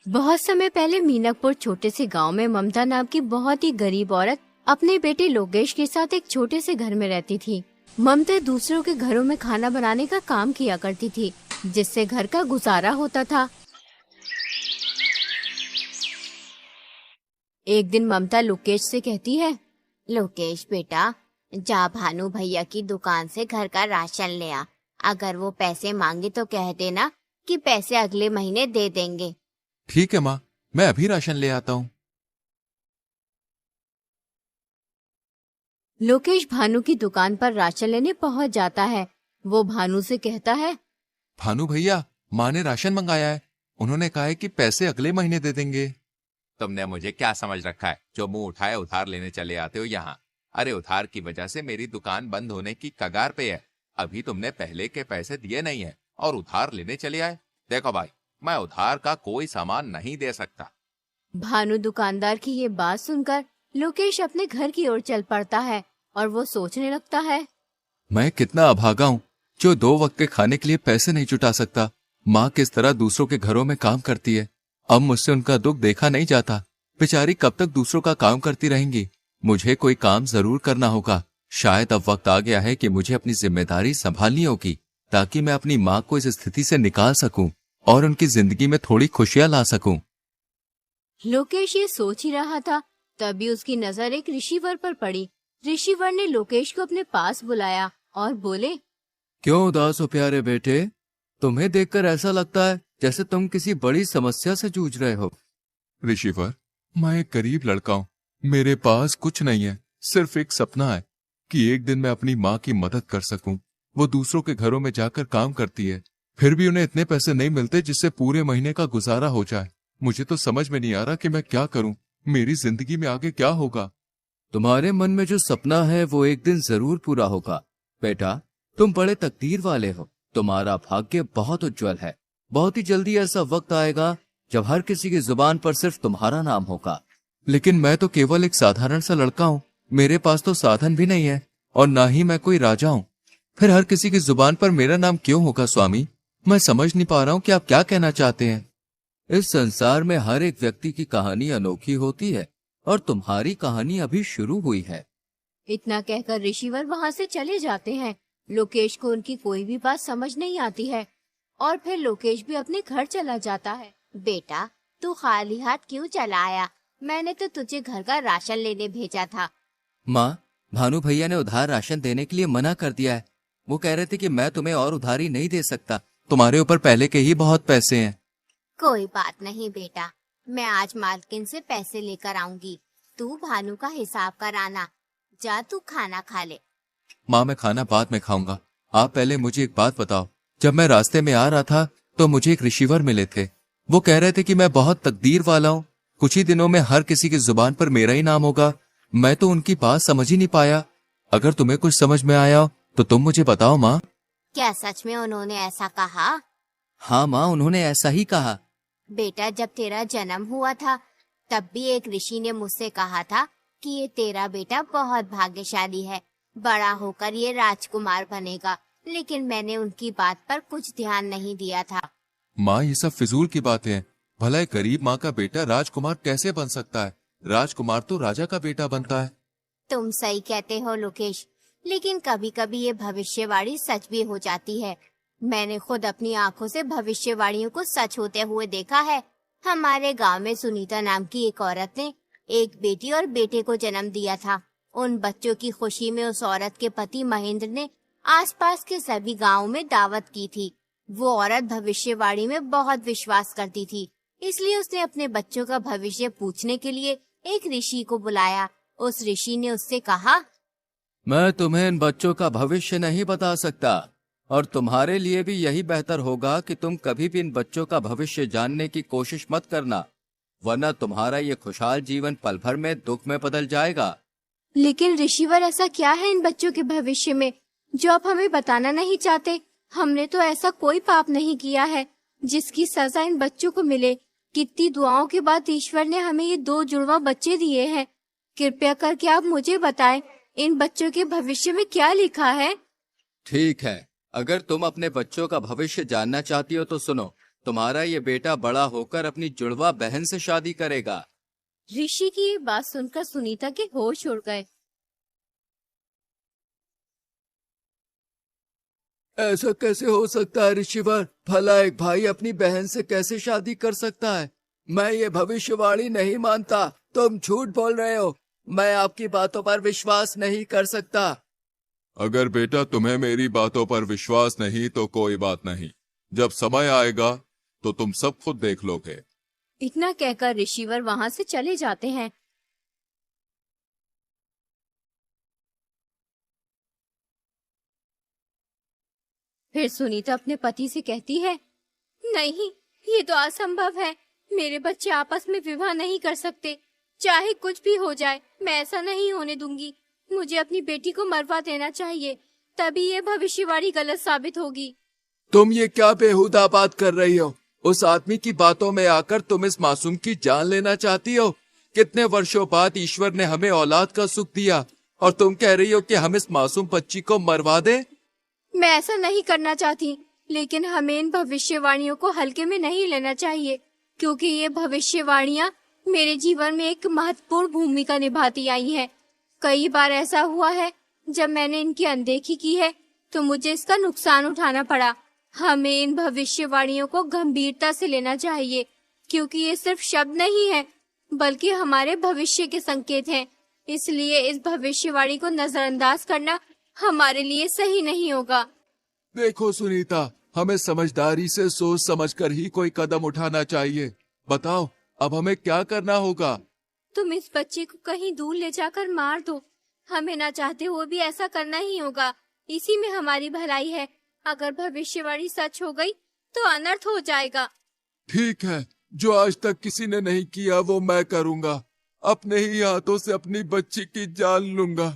बहुत समय पहले मीनापुर छोटे से गांव में ममता नाम की बहुत ही गरीब औरत अपने बेटे लोकेश के साथ एक छोटे से घर में रहती थी। ममता दूसरों के घरों में खाना बनाने का काम किया करती थी, जिससे घर का गुजारा होता था। एक दिन ममता लोकेश से कहती है, लोकेश बेटा, जा भानु भैया की दुकान से घर का राशन ले आ। अगर वो पैसे मांगे तो कह देना कि पैसे अगले महीने दे देंगे। ठीक है माँ, मैं अभी राशन ले आता हूँ। लोकेश भानु की दुकान पर राशन लेने पहुंच जाता है। वो भानु से कहता है, भानु भैया, माँ ने राशन मंगाया है। उन्होंने कहा है कि पैसे अगले महीने दे देंगे। तुमने मुझे क्या समझ रखा है जो मुंह उठाए उधार लेने चले आते हो यहाँ? अरे उधार की वजह से मेरी दुकान बंद होने की कगार पे है। अभी तुमने पहले के पैसे दिए नहीं है और उधार लेने चले आए। देखो भाई, मैं उधार का कोई सामान नहीं दे सकता। भानु दुकानदार की ये बात सुनकर लोकेश अपने घर की ओर चल पड़ता है और वो सोचने लगता है, मैं कितना अभागा हूँ जो 2 वक्त के खाने के लिए पैसे नहीं जुटा सकता। माँ किस तरह दूसरों के घरों में काम करती है। अब मुझसे उनका दुख देखा नहीं जाता। बेचारी कब तक दूसरों का काम करती रहेंगी। मुझे कोई काम जरूर करना होगा। शायद अब वक्त आ गया है कि मुझे अपनी जिम्मेदारी संभालनी होगी, ताकि मैं अपनी माँ को इस स्थिति से निकाल सकूं और उनकी जिंदगी में थोड़ी खुशियां ला सकूं। लोकेश ये सोच ही रहा था, तभी उसकी नजर एक ऋषिवर पर पड़ी। ऋषिवर ने लोकेश को अपने पास बुलाया और बोले, क्यों उदास हो प्यारे बेटे? तुम्हें देखकर ऐसा लगता है जैसे तुम किसी बड़ी समस्या से जूझ रहे हो। ऋषिवर, मैं एक गरीब लड़का हूँ। मेरे पास कुछ नहीं है, सिर्फ एक सपना है कि एक दिन मैं अपनी माँ की मदद कर सकूं। वो दूसरों के घरों में जाकर काम करती है, फिर भी उन्हें इतने पैसे नहीं मिलते जिससे पूरे महीने का गुजारा हो जाए। मुझे तो समझ में नहीं आ रहा कि मैं क्या करूं। मेरी जिंदगी में आगे क्या होगा। तुम्हारे मन में जो सपना है वो एक दिन जरूर पूरा होगा। बेटा, तुम बड़े तकदीर वाले हो। तुम्हारा भाग्य बहुत उज्जवल है। बहुत ही जल्दी ऐसा वक्त आएगा जब हर किसी की जुबान पर सिर्फ तुम्हारा नाम होगा। लेकिन मैं तो केवल एक साधारण सा लड़का हूँ। मेरे पास तो साधन भी नहीं है और ना ही मैं कोई राजा हूँ। फिर हर किसी की जुबान पर मेरा नाम क्यों होगा स्वामी? मैं समझ नहीं पा रहा हूँ कि आप क्या कहना चाहते हैं। इस संसार में हर एक व्यक्ति की कहानी अनोखी होती है और तुम्हारी कहानी अभी शुरू हुई है। इतना कहकर ऋषिवर वहाँ से चले जाते हैं। लोकेश को उनकी कोई भी बात समझ नहीं आती है और फिर लोकेश भी अपने घर चला जाता है। बेटा, तू खाली हाथ क्यों चला आया? मैंने तो तुझे घर का राशन लेने भेजा था। माँ, भानु भैया ने उधार राशन देने के लिए मना कर दिया है। वो कह रहे थे कि मैं तुम्हें और उधारी नहीं दे सकता। तुम्हारे ऊपर पहले के ही बहुत पैसे हैं। कोई बात नहीं बेटा, मैं आज मालकिन से पैसे लेकर आऊंगी। तू भानु का हिसाब कराना। जा तू खाना खा ले। माँ, मैं खाना बाद में खाऊंगा। आप पहले मुझे एक बात बताओ। जब मैं रास्ते में आ रहा था तो मुझे एक ऋषिवर मिले थे। वो कह रहे थे कि मैं बहुत तकदीर वाला हूँ। कुछ ही दिनों में हर किसी की जुबान पर मेरा ही नाम होगा। मैं तो उनकी बात समझ ही नहीं पाया। अगर तुम्हें कुछ समझ में आया तो तुम मुझे बताओ माँ। क्या सच में उन्होंने ऐसा कहा? हाँ माँ, उन्होंने ऐसा ही कहा। बेटा, जब तेरा जन्म हुआ था तब भी एक ऋषि ने मुझसे कहा था कि ये तेरा बेटा बहुत भाग्यशाली है, बड़ा होकर ये राजकुमार बनेगा। लेकिन मैंने उनकी बात पर कुछ ध्यान नहीं दिया था। माँ, ये सब फिजूल की बातें हैं। भला एक गरीब माँ का बेटा राजकुमार कैसे बन सकता है? राजकुमार तो राजा का बेटा बनता है। तुम सही कहते हो लोकेश, लेकिन कभी कभी ये भविष्यवाणी सच भी हो जाती है। मैंने खुद अपनी आंखों से भविष्यवाणियों को सच होते हुए देखा है। हमारे गांव में सुनीता नाम की एक औरत ने एक बेटी और बेटे को जन्म दिया था। उन बच्चों की खुशी में उस औरत के पति महेंद्र ने आसपास के सभी गांवों में दावत की थी। वो औरत भविष्यवाणी में बहुत विश्वास करती थी, इसलिए उसने अपने बच्चों का भविष्य पूछने के लिए एक ऋषि को बुलाया। उस ऋषि ने उससे कहा, मैं तुम्हें इन बच्चों का भविष्य नहीं बता सकता और तुम्हारे लिए भी यही बेहतर होगा कि तुम कभी भी इन बच्चों का भविष्य जानने की कोशिश मत करना, वरना तुम्हारा ये खुशहाल जीवन पल भर में दुख में बदल जाएगा। लेकिन ऋषिवर, ऐसा क्या है इन बच्चों के भविष्य में जो आप हमें बताना नहीं चाहते? हमने तो ऐसा कोई पाप नहीं किया है जिसकी सजा इन बच्चों को मिले। कितनी दुआओं के बाद ईश्वर ने हमें ये 2 जुड़वा बच्चे दिए हैं। कृपया करके आप मुझे बताएं, इन बच्चों के भविष्य में क्या लिखा है? ठीक है, अगर तुम अपने बच्चों का भविष्य जानना चाहती हो तो सुनो। तुम्हारा ये बेटा बड़ा होकर अपनी जुड़वा बहन से शादी करेगा। ऋषि की ये बात सुनकर सुनीता के होश उड़ गए। ऐसा कैसे हो सकता है ऋषिवर? भला एक भाई अपनी बहन से कैसे शादी कर सकता है? मैं ये भविष्यवाणी नहीं मानता। तुम झूठ बोल रहे हो। मैं आपकी बातों पर विश्वास नहीं कर सकता। अगर बेटा तुम्हें मेरी बातों पर विश्वास नहीं तो कोई बात नहीं, जब समय आएगा तो तुम सब खुद देख लोगे। इतना कहकर ऋषिवर वहां से चले जाते हैं। फिर सुनीता अपने पति से कहती है, नहीं, ये तो असंभव है। मेरे बच्चे आपस में विवाह नहीं कर सकते। चाहे कुछ भी हो जाए, मैं ऐसा नहीं होने दूंगी। मुझे अपनी बेटी को मरवा देना चाहिए, तभी ये भविष्यवाणी गलत साबित होगी। तुम ये क्या बेहुदा बात कर रही हो? उस आदमी की बातों में आकर तुम इस मासूम की जान लेना चाहती हो? कितने वर्षों बाद ईश्वर ने हमें औलाद का सुख दिया और तुम कह रही हो कि हम इस मासूम बच्ची को मरवा दें? मैं ऐसा नहीं करना चाहती, लेकिन हमें इन भविष्यवाणियों को हल्के में नहीं लेना चाहिए, क्योंकि ये भविष्यवाणियां मेरे जीवन में एक महत्वपूर्ण भूमिका निभाती आई हैं। कई बार ऐसा हुआ है जब मैंने इनकी अनदेखी की है तो मुझे इसका नुकसान उठाना पड़ा। हमें इन भविष्यवाणियों को गंभीरता से लेना चाहिए, क्योंकि ये सिर्फ शब्द नहीं है बल्कि हमारे भविष्य के संकेत हैं। इसलिए इस भविष्यवाणी को नजरअंदाज करना हमारे लिए सही नहीं होगा। देखो सुनीता, हमें समझदारी से सोच समझकर ही कोई कदम उठाना चाहिए। बताओ, अब हमें क्या करना होगा? तुम इस बच्चे को कहीं दूर ले जाकर मार दो। हमें ना चाहते हुए भी ऐसा करना ही होगा। इसी में हमारी भलाई है। अगर भविष्यवाणी सच हो गई तो अनर्थ हो जाएगा। ठीक है, जो आज तक किसी ने नहीं किया वो मैं करूंगा। अपने ही हाथों से अपनी बच्ची की जान लूंगा।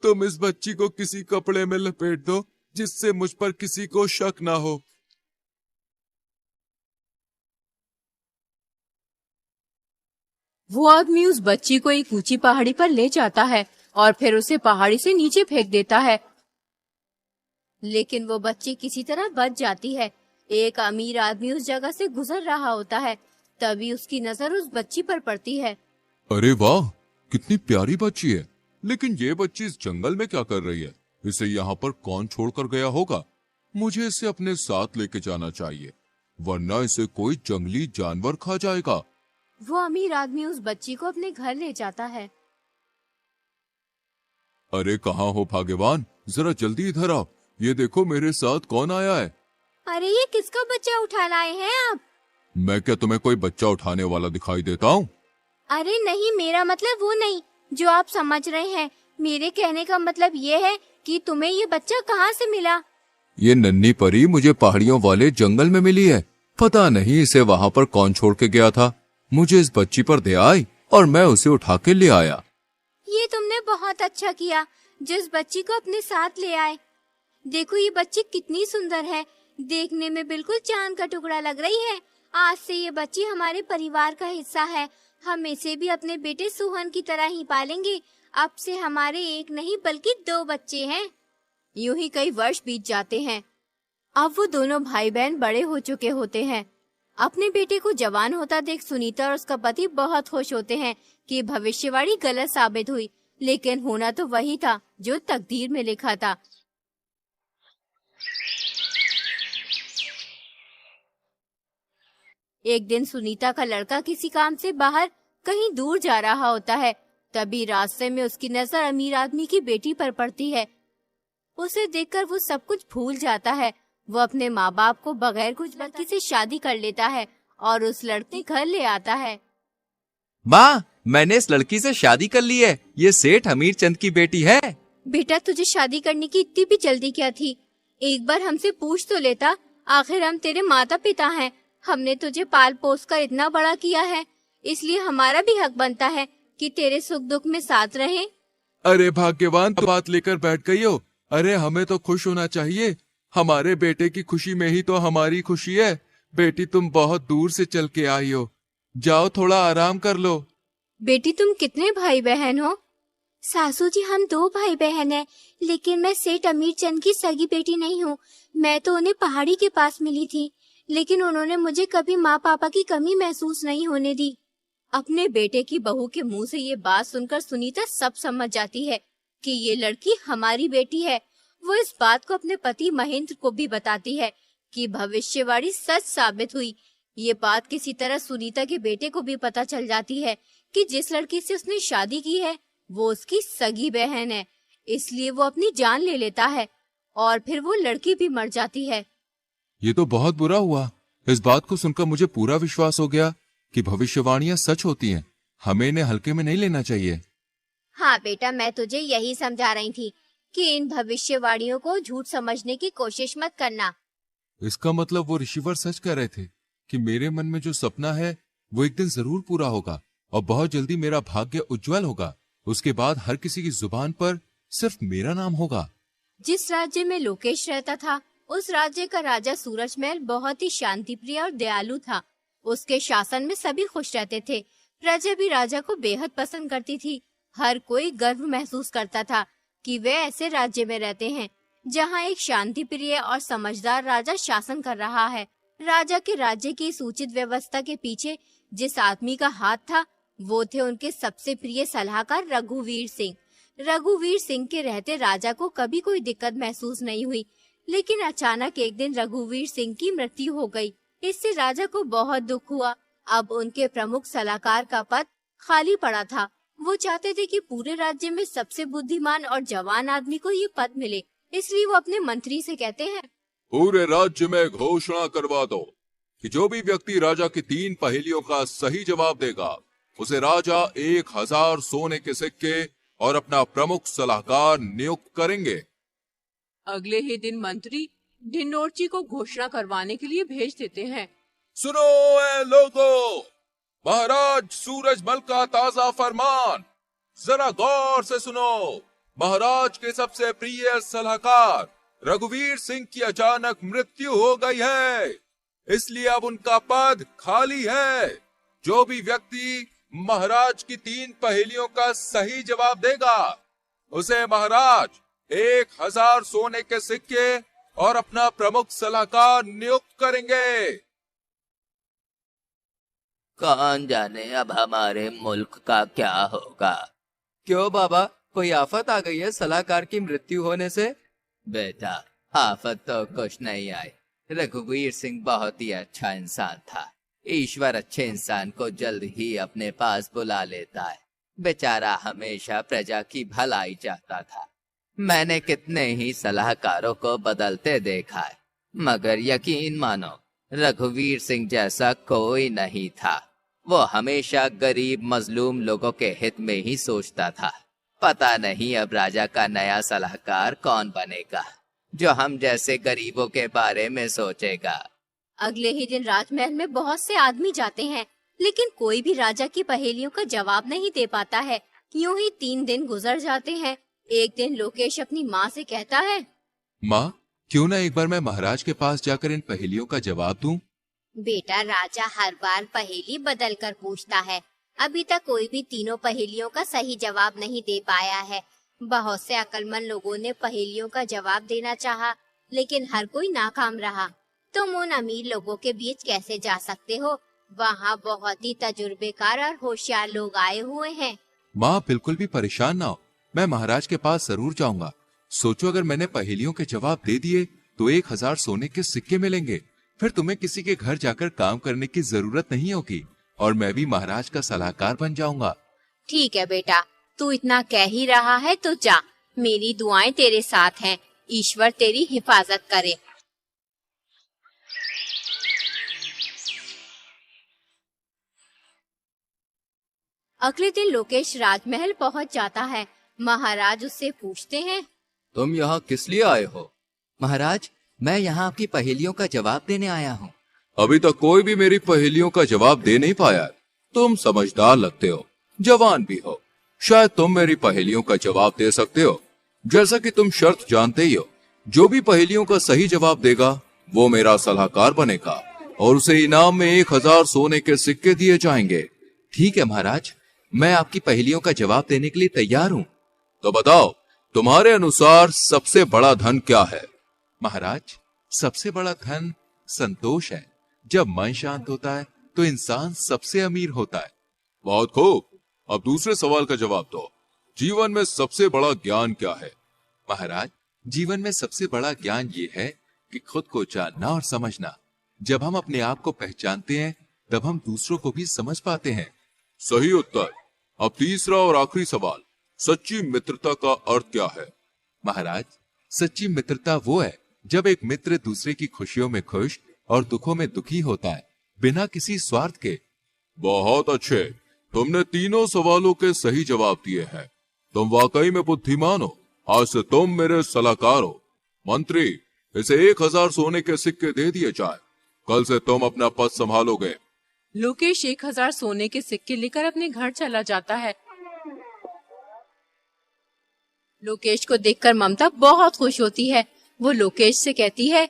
तुम इस बच्ची को किसी कपड़े में लपेट दो जिससे मुझ पर किसी को शक ना हो। वो आदमी उस बच्ची को एक ऊंची पहाड़ी पर ले जाता है और फिर उसे पहाड़ी से नीचे फेंक देता है, लेकिन वो बच्ची किसी तरह बच जाती है। एक अमीर आदमी उस जगह से गुजर रहा होता है, तभी उसकी नजर उस बच्ची पर पड़ती है। अरे वाह, कितनी प्यारी बच्ची है। लेकिन ये बच्ची इस जंगल में क्या कर रही है? इसे यहाँ पर कौन छोड़कर गया होगा? मुझे इसे अपने साथ लेके जाना चाहिए, वरना इसे कोई जंगली जानवर खा जाएगा। वो अमीर आदमी उस बच्ची को अपने घर ले जाता है। अरे कहाँ हो भाग्यवान, जरा जल्दी इधर आओ। ये देखो मेरे साथ कौन आया है। अरे ये किसका बच्चा उठा लाए हैं आप? मैं क्या तुम्हें कोई बच्चा उठाने वाला दिखाई देता हूँ? अरे नहीं, मेरा मतलब वो नहीं जो आप समझ रहे हैं। मेरे कहने का मतलब ये है कि तुम्हें ये बच्चा कहाँ से मिला? ये नन्ही परी मुझे पहाड़ियों वाले जंगल में मिली है। पता नहीं इसे वहाँ पर कौन छोड़ के गया था। मुझे इस बच्ची पर दया आई और मैं उसे उठा के ले आया। ये तुमने बहुत अच्छा किया जिस बच्ची को अपने साथ ले आए। देखो ये बच्ची कितनी सुंदर है, देखने में बिल्कुल चांद का टुकड़ा लग रही है। आज से ये बच्ची हमारे परिवार का हिस्सा है। हम इसे भी अपने बेटे सुहन की तरह ही पालेंगे। अब से हमारे एक नहीं बल्कि 2 बच्चे हैं। यूं ही कई वर्ष बीत जाते हैं। अब वो दोनों भाई बहन बड़े हो चुके होते हैं। अपने बेटे को जवान होता देख सुनीता और उसका पति बहुत खुश होते हैं कि भविष्यवाणी गलत साबित हुई, लेकिन होना तो वही था जो तकदीर में लिखा था। एक दिन सुनीता का लड़का किसी काम से बाहर कहीं दूर जा रहा होता है। तभी रास्ते में उसकी नजर अमीर आदमी की बेटी पर पड़ती है। उसे देखकर वो सब कुछ भूल जाता है। वो अपने माँ बाप को बगैर कुछ लड़की से शादी कर लेता है और उस लड़की घर ले आता है। माँ, मैंने इस लड़की से शादी कर ली है। ये सेठ हमीर चंद की बेटी है। बेटा, तुझे शादी करने की इतनी भी जल्दी क्या थी? एक बार हमसे पूछ तो लेता। आखिर हम तेरे माता पिता हैं। हमने तुझे पाल पोस कर इतना बड़ा किया है, इसलिए हमारा भी हक बनता है कि तेरे सुख दुख में साथ रहें। अरे भाग्यवान, तो बात लेकर बैठ गई हो। अरे हमें तो खुश होना चाहिए। हमारे बेटे की खुशी में ही तो हमारी खुशी है। बेटी, तुम बहुत दूर से चल के आई हो, जाओ थोड़ा आराम कर लो। बेटी, तुम कितने भाई बहन हो? सासू जी, हम 2 भाई बहन हैं, लेकिन मैं सेठ अमीर चंद की सगी बेटी नहीं हूँ। मैं तो उन्हें पहाड़ी के पास मिली थी। लेकिन उन्होंने मुझे कभी माँ पापा की कमी महसूस नहीं होने दी। अपने बेटे की बहू के मुंह से ये बात सुनकर सुनीता सब समझ जाती है कि ये लड़की हमारी बेटी है। वो इस बात को अपने पति महेंद्र को भी बताती है कि भविष्यवाणी सच साबित हुई। ये बात किसी तरह सुनीता के बेटे को भी पता चल जाती है कि जिस लड़की से उसने शादी की है वो उसकी सगी बहन है, इसलिए वो अपनी जान ले लेता है और फिर वो लड़की भी मर जाती है। ये तो बहुत बुरा हुआ। इस बात को सुनकर मुझे पूरा विश्वास हो गया कि भविष्यवाणियां सच होती हैं। हमें इन्हें हल्के में नहीं लेना चाहिए। हाँ बेटा, मैं तुझे यही समझा रही थी कि इन भविष्यवाणियों को झूठ समझने की कोशिश मत करना। इसका मतलब वो ऋषिवर सच कह रहे थे कि मेरे मन में जो सपना है वो एक दिन जरूर पूरा होगा और बहुत जल्दी मेरा भाग्य उज्जवल होगा। उसके बाद हर किसी की जुबान पर सिर्फ मेरा नाम होगा। जिस राज्य में लोकेश रहता था उस राज्य का राजा सूरजमहल बहुत ही शांतिप्रिय और दयालु था। उसके शासन में सभी खुश रहते थे। प्रजा भी राजा को बेहद पसंद करती थी। हर कोई गर्व महसूस करता था कि वे ऐसे राज्य में रहते हैं जहां एक शांतिप्रिय और समझदार राजा शासन कर रहा है। राजा के राज्य की इस उचित व्यवस्था के पीछे जिस आदमी का हाथ था वो थे उनके सबसे प्रिय सलाहकार रघुवीर सिंह। रघुवीर सिंह के रहते राजा को कभी कोई दिक्कत महसूस नहीं हुई, लेकिन अचानक एक दिन रघुवीर सिंह की मृत्यु हो गई। इससे राजा को बहुत दुख हुआ। अब उनके प्रमुख सलाहकार का पद खाली पड़ा था। वो चाहते थे कि पूरे राज्य में सबसे बुद्धिमान और जवान आदमी को ये पद मिले, इसलिए वो अपने मंत्री से कहते हैं, पूरे राज्य में घोषणा करवा दो कि जो भी व्यक्ति राजा की 3 पहेलियों का सही जवाब देगा उसे राजा 1000 सोने के सिक्के और अपना प्रमुख सलाहकार नियुक्त करेंगे। अगले ही दिन मंत्री ढिंडोरची को घोषणा करवाने के लिए भेज देते हैं। सुनो ए लोगों, महाराज सूरजमल का ताजा फरमान जरा गौर से सुनो। महाराज के सबसे प्रिय सलाहकार रघुवीर सिंह की अचानक मृत्यु हो गई है, इसलिए अब उनका पद खाली है। जो भी व्यक्ति महाराज की 3 पहेलियों का सही जवाब देगा उसे महाराज 1000 सोने के सिक्के और अपना प्रमुख सलाहकार नियुक्त करेंगे। कौन जाने अब हमारे मुल्क का क्या होगा। क्यों बाबा, कोई आफत आ गई है सलाहकार की मृत्यु होने से? बेटा, आफत तो कुछ नहीं आई। रघुवीर सिंह बहुत ही अच्छा इंसान था। ईश्वर अच्छे इंसान को जल्द ही अपने पास बुला लेता है। बेचारा हमेशा प्रजा की भलाई चाहता था। मैंने कितने ही सलाहकारों को बदलते देखा है, मगर यकीन मानो रघुवीर सिंह जैसा कोई नहीं था। वो हमेशा गरीब मजलूम लोगों के हित में ही सोचता था। पता नहीं अब राजा का नया सलाहकार कौन बनेगा जो हम जैसे गरीबों के बारे में सोचेगा। अगले ही दिन राजमहल में बहुत से आदमी जाते हैं, लेकिन कोई भी राजा की पहेलियों का जवाब नहीं दे पाता है। यूं ही 3 दिन गुजर जाते हैं। एक दिन लोकेश अपनी माँ से कहता है, माँ, क्यों ना एक बार मैं महाराज के पास जाकर इन पहेलियों का जवाब दूं? बेटा, राजा हर बार पहेली बदल कर पूछता है। अभी तक कोई भी तीनों पहेलियों का सही जवाब नहीं दे पाया है। बहुत से अक्लमंद लोगों ने पहेलियों का जवाब देना चाहा, लेकिन हर कोई नाकाम रहा। तुम उन अमीर लोगों के बीच कैसे जा सकते हो? वहाँ बहुत ही तजुर्बेकार और होशियार लोग आए हुए हैं। माँ, बिल्कुल भी परेशान ना हो, मैं महाराज के पास जरूर जाऊंगा। सोचो, अगर मैंने पहेलियों के जवाब दे दिए तो 1000 सोने के सिक्के मिलेंगे। फिर तुम्हें किसी के घर जाकर काम करने की जरूरत नहीं होगी और मैं भी महाराज का सलाहकार बन जाऊंगा। ठीक है बेटा, तू इतना कह ही रहा है तो जा। मेरी दुआएं तेरे साथ हैं। ईश्वर तेरी हिफाजत करे। अगले दिन लोकेश राजमहल पहुंच जाता है। महाराज उससे पूछते हैं, तुम यहाँ किस लिए आए हो? महाराज, मैं यहाँ आपकी पहेलियों का जवाब देने आया हूँ। अभी तक कोई भी मेरी पहेलियों का जवाब दे नहीं पाया। तुम समझदार लगते हो, जवान भी हो, शायद तुम मेरी पहेलियों का जवाब दे सकते हो। जैसा कि तुम शर्त जानते ही हो, जो भी पहेलियों का सही जवाब देगा वो मेरा सलाहकार बनेगा और उसे इनाम में 1000 सोने के सिक्के दिए जाएंगे। ठीक है महाराज, मैं आपकी पहेलियों का जवाब देने के लिए तैयार हूँ। तो बताओ, तुम्हारे अनुसार सबसे बड़ा धन क्या है? महाराज, सबसे बड़ा धन संतोष है। जब मन शांत होता है तो इंसान सबसे अमीर होता है। बहुत खूब। अब दूसरे सवाल का जवाब दो। जीवन में सबसे बड़ा ज्ञान क्या है? महाराज, जीवन में सबसे बड़ा ज्ञान ये है कि खुद को जानना और समझना। जब हम अपने आप को पहचानते हैं तब हम दूसरों को भी समझ पाते हैं। सही उत्तर। अब तीसरा और आखिरी सवाल, सच्ची मित्रता का अर्थ क्या है? महाराज, सच्ची मित्रता वो है जब एक मित्र दूसरे की खुशियों में खुश और दुखों में दुखी होता है, बिना किसी स्वार्थ के। बहुत अच्छे, तुमने तीनों सवालों के सही जवाब दिए हैं। तुम वाकई में बुद्धिमान हो। आज से तुम मेरे सलाहकार हो। मंत्री, इसे 1000 सोने के सिक्के दे दिए जाए। कल से तुम अपना पद संभालोगे। लोकेश 1000 सोने के सिक्के लेकर अपने घर चला जाता है। लोकेश को देखकर ममता बहुत खुश होती है। वो लोकेश से कहती है,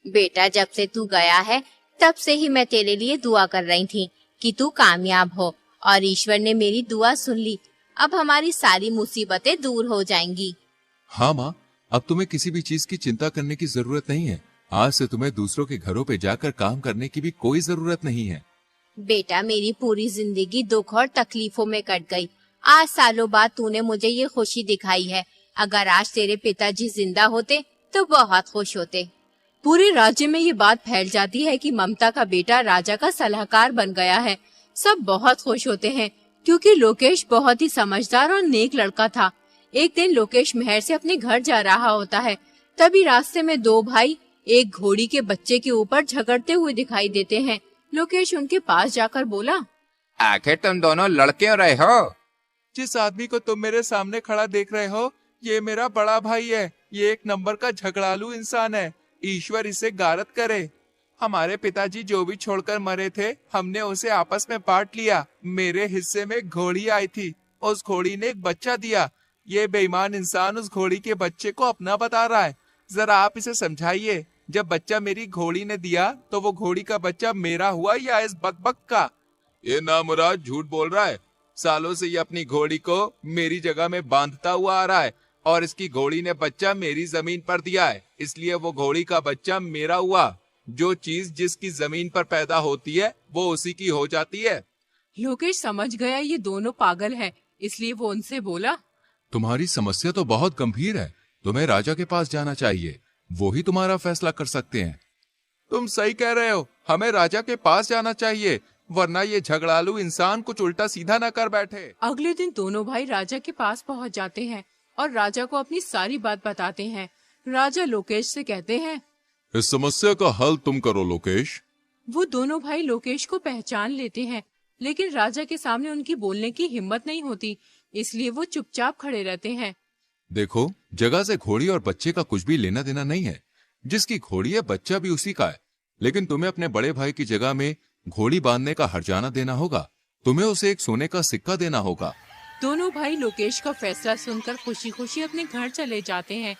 बेटा, जब से तू गया है तब से ही मैं तेरे लिए दुआ कर रही थी कि तू कामयाब हो, और ईश्वर ने मेरी दुआ सुन ली। अब हमारी सारी मुसीबतें दूर हो जाएंगी। हाँ माँ, अब तुम्हें किसी भी चीज की चिंता करने की जरूरत नहीं है। आज से तुम्हें दूसरों के घरों पे जाकर काम करने की भी कोई जरूरत नहीं है। बेटा, मेरी पूरी जिंदगी दुख और तकलीफों में कट गई। आज सालों बाद तूने मुझे ये खुशी दिखाई है। अगर आज तेरे पिताजी जिंदा होते तो बहुत खुश होते। पूरे राज्य में ये बात फैल जाती है कि ममता का बेटा राजा का सलाहकार बन गया है। सब बहुत खुश होते हैं क्योंकि लोकेश बहुत ही समझदार और नेक लड़का था। एक दिन लोकेश महल से अपने घर जा रहा होता है। तभी रास्ते में दो भाई एक घोड़ी के बच्चे के ऊपर झगड़ते हुए दिखाई देते हैं। लोकेश उनके पास जाकर बोला, आखिर तुम दोनों लड़ क्यों रहे हो? जिस आदमी को तुम मेरे सामने खड़ा देख रहे हो, ये मेरा बड़ा भाई है। ये एक नंबर का झगड़ालू इंसान है। ईश्वर इसे गारत करे। हमारे पिताजी जो भी छोड़कर मरे थे, हमने उसे आपस में बांट लिया। मेरे हिस्से में घोड़ी आई थी, उस घोड़ी ने एक बच्चा दिया। ये बेईमान इंसान उस घोड़ी के बच्चे को अपना बता रहा है। जरा आप इसे समझाइए। जब बच्चा मेरी घोड़ी ने दिया तो वो घोड़ी का बच्चा मेरा हुआ या इस बकबक का? ये नामुराद झूठ बोल रहा है। सालों से ये अपनी घोड़ी को मेरी जगह में बांधता हुआ आ रहा है और इसकी घोड़ी ने बच्चा मेरी जमीन पर दिया है, इसलिए वो घोड़ी का बच्चा मेरा हुआ। जो चीज जिसकी जमीन पर पैदा होती है वो उसी की हो जाती है। लोकेश समझ गया ये दोनों पागल हैं, इसलिए वो उनसे बोला, तुम्हारी समस्या तो बहुत गंभीर है। तुम्हें राजा के पास जाना चाहिए, वो ही तुम्हारा फैसला कर सकते हैं। तुम सही कह रहे हो, हमें राजा के पास जाना चाहिए, वरना ये झगड़ालू इंसान कुछ उल्टा सीधा न कर बैठे। अगले दिन दोनों भाई राजा के पास पहुंच जाते हैं और राजा को अपनी सारी बात बताते हैं। राजा लोकेश से कहते हैं, इस समस्या का हल तुम करो लोकेश। वो दोनों भाई लोकेश को पहचान लेते हैं, लेकिन राजा के सामने उनकी बोलने की हिम्मत नहीं होती, इसलिए वो चुपचाप खड़े रहते हैं। देखो, जगह से घोड़ी और बच्चे का कुछ भी लेना देना नहीं है। जिसकी घोड़ी है बच्चा भी उसी का है, लेकिन तुम्हें अपने बड़े भाई की जगह में घोड़ी बांधने का हर्जाना देना होगा। तुम्हें उसे एक सोने का सिक्का देना होगा। दोनों भाई लोकेश का फैसला सुनकर खुशी खुशी अपने घर चले जाते हैं।